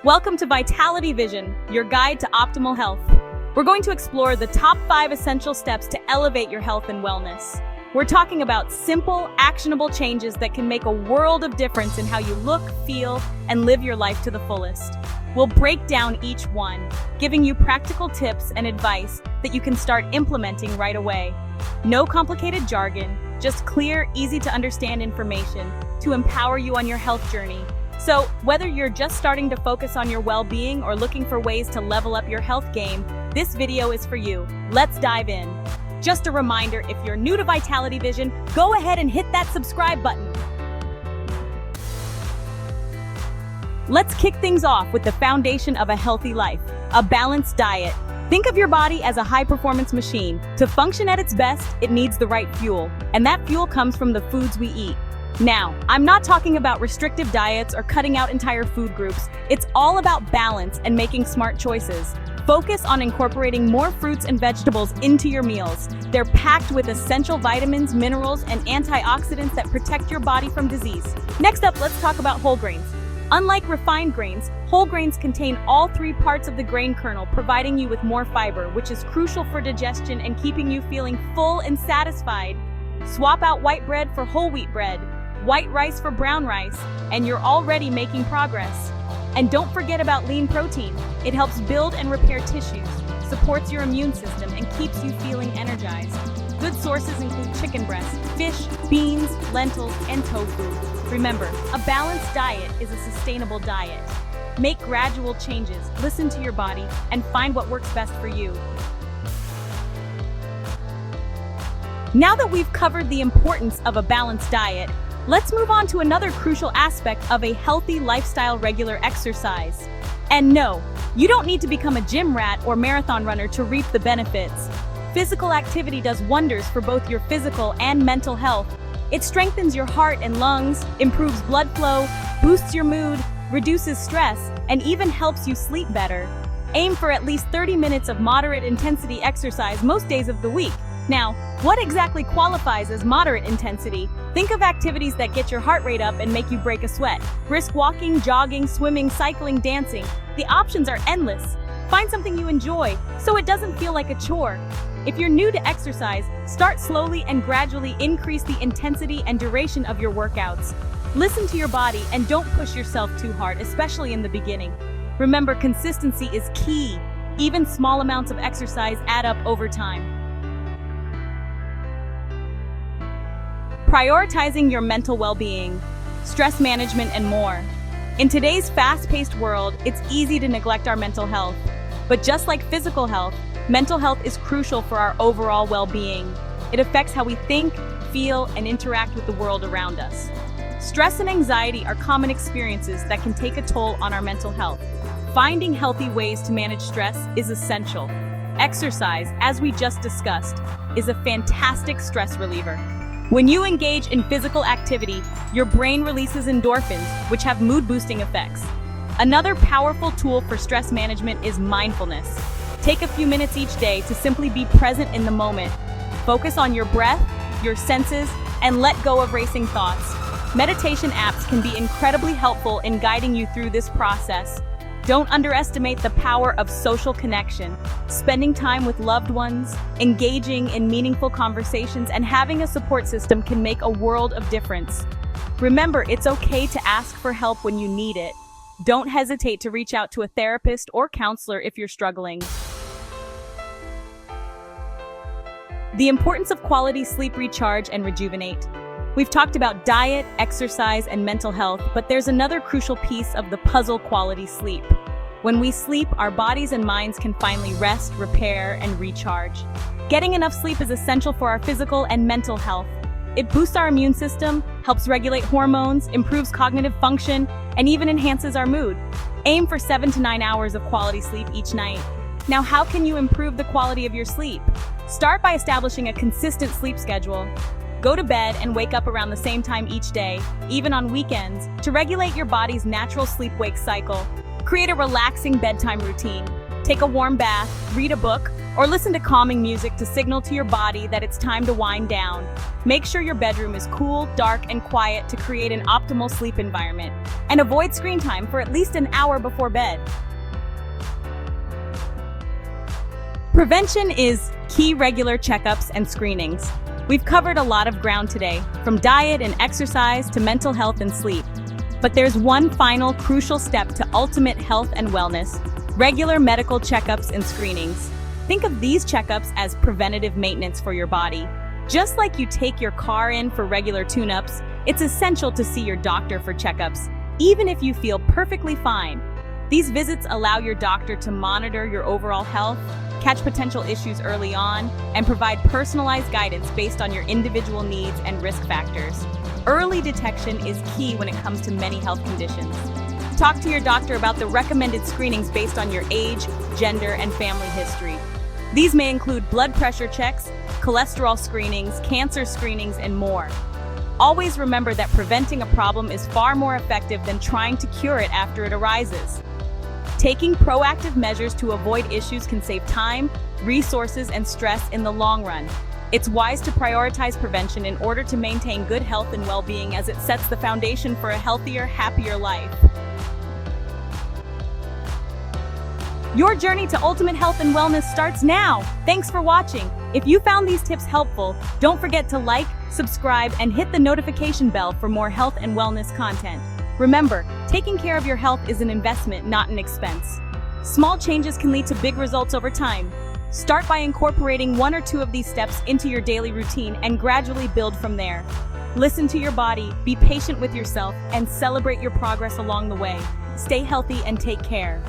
Welcome to Vitality Vision, your guide to optimal health. We're going to explore the top 5 essential steps to elevate your health and wellness. We're talking about simple, actionable changes that can make a world of difference in how you look, feel, and live your life to the fullest. We'll break down each one, giving you practical tips and advice that you can start implementing right away. No complicated jargon, just clear, easy to understand information to empower you on your health journey. So, whether you're just starting to focus on your well-being or looking for ways to level up your health game, this video is for you. Let's dive in. Just a reminder, if you're new to Vitality Vision, go ahead and hit that subscribe button. Let's kick things off with the foundation of a healthy life, a balanced diet. Think of your body as a high-performance machine. To function at its best, it needs the right fuel, and that fuel comes from the foods we eat. Now, I'm not talking about restrictive diets or cutting out entire food groups. It's all about balance and making smart choices. Focus on incorporating more fruits and vegetables into your meals. They're packed with essential vitamins, minerals, and antioxidants that protect your body from disease. Next up, let's talk about whole grains. Unlike refined grains, whole grains contain all 3 parts of the grain kernel, providing you with more fiber, which is crucial for digestion and keeping you feeling full and satisfied. Swap out white bread for whole wheat bread, white rice for brown rice, and you're already making progress. And don't forget about lean protein. It helps build and repair tissues, supports your immune system, and keeps you feeling energized. Good sources include chicken breast, fish, beans, lentils, and tofu. Remember, a balanced diet is a sustainable diet. Make gradual changes, listen to your body, and find what works best for you. Now that we've covered the importance of a balanced diet, let's move on to another crucial aspect of a healthy lifestyle: regular exercise. And no, you don't need to become a gym rat or marathon runner to reap the benefits. Physical activity does wonders for both your physical and mental health. It strengthens your heart and lungs, improves blood flow, boosts your mood, reduces stress, and even helps you sleep better. Aim for at least 30 minutes of moderate intensity exercise most days of the week. Now, what exactly qualifies as moderate intensity? Think of activities that get your heart rate up and make you break a sweat. Brisk walking, jogging, swimming, cycling, dancing. The options are endless. Find something you enjoy so it doesn't feel like a chore. If you're new to exercise, start slowly and gradually increase the intensity and duration of your workouts. Listen to your body and don't push yourself too hard, especially in the beginning. Remember, consistency is key. Even small amounts of exercise add up over time. Prioritizing your mental well-being, stress management, and more. In today's fast-paced world, it's easy to neglect our mental health. But just like physical health, mental health is crucial for our overall well-being. It affects how we think, feel, and interact with the world around us. Stress and anxiety are common experiences that can take a toll on our mental health. Finding healthy ways to manage stress is essential. Exercise, as we just discussed, is a fantastic stress reliever. When you engage in physical activity, your brain releases endorphins, which have mood-boosting effects. Another powerful tool for stress management is mindfulness. Take a few minutes each day to simply be present in the moment. Focus on your breath, your senses, and let go of racing thoughts. Meditation apps can be incredibly helpful in guiding you through this process. Don't underestimate the power of social connection. Spending time with loved ones, engaging in meaningful conversations, and having a support system can make a world of difference. Remember, it's okay to ask for help when you need it. Don't hesitate to reach out to a therapist or counselor if you're struggling. The importance of quality sleep, recharge, and rejuvenate. We've talked about diet, exercise, and mental health, but there's another crucial piece of the puzzle: quality sleep. When we sleep, our bodies and minds can finally rest, repair, and recharge. Getting enough sleep is essential for our physical and mental health. It boosts our immune system, helps regulate hormones, improves cognitive function, and even enhances our mood. Aim for 7 to 9 hours of quality sleep each night. Now, how can you improve the quality of your sleep? Start by establishing a consistent sleep schedule. Go to bed and wake up around the same time each day, even on weekends, to regulate your body's natural sleep-wake cycle. Create a relaxing bedtime routine. Take a warm bath, read a book, Or listen to calming music to signal to your body that it's time to wind down. Make sure your bedroom is cool, dark, and quiet to create an optimal sleep environment. And avoid screen time for at least an hour before bed. Prevention is key regular checkups and screenings. We've covered a lot of ground today, from diet and exercise to mental health and sleep. But there's one final crucial step to ultimate health and wellness: regular medical checkups and screenings. Think of these checkups as preventative maintenance for your body. Just like you take your car in for regular tune-ups, it's essential to see your doctor for checkups, even if you feel perfectly fine. These visits allow your doctor to monitor your overall health, catch potential issues early on, and provide personalized guidance based on your individual needs and risk factors. Early detection is key when it comes to many health conditions. Talk to your doctor about the recommended screenings based on your age, gender, and family history. These may include blood pressure checks, cholesterol screenings, cancer screenings, and more. Always remember that preventing a problem is far more effective than trying to cure it after it arises. Taking proactive measures to avoid issues can save time, resources, and stress in the long run. It's wise to prioritize prevention in order to maintain good health and well-being, as it sets the foundation for a healthier, happier life. Your journey to ultimate health and wellness starts now. Thanks for watching. If you found these tips helpful, don't forget to like, subscribe, and hit the notification bell for more health and wellness content. Remember, taking care of your health is an investment, not an expense. Small changes can lead to big results over time. Start by incorporating one or two of these steps into your daily routine and gradually build from there. Listen to your body, be patient with yourself, and celebrate your progress along the way. Stay healthy and take care.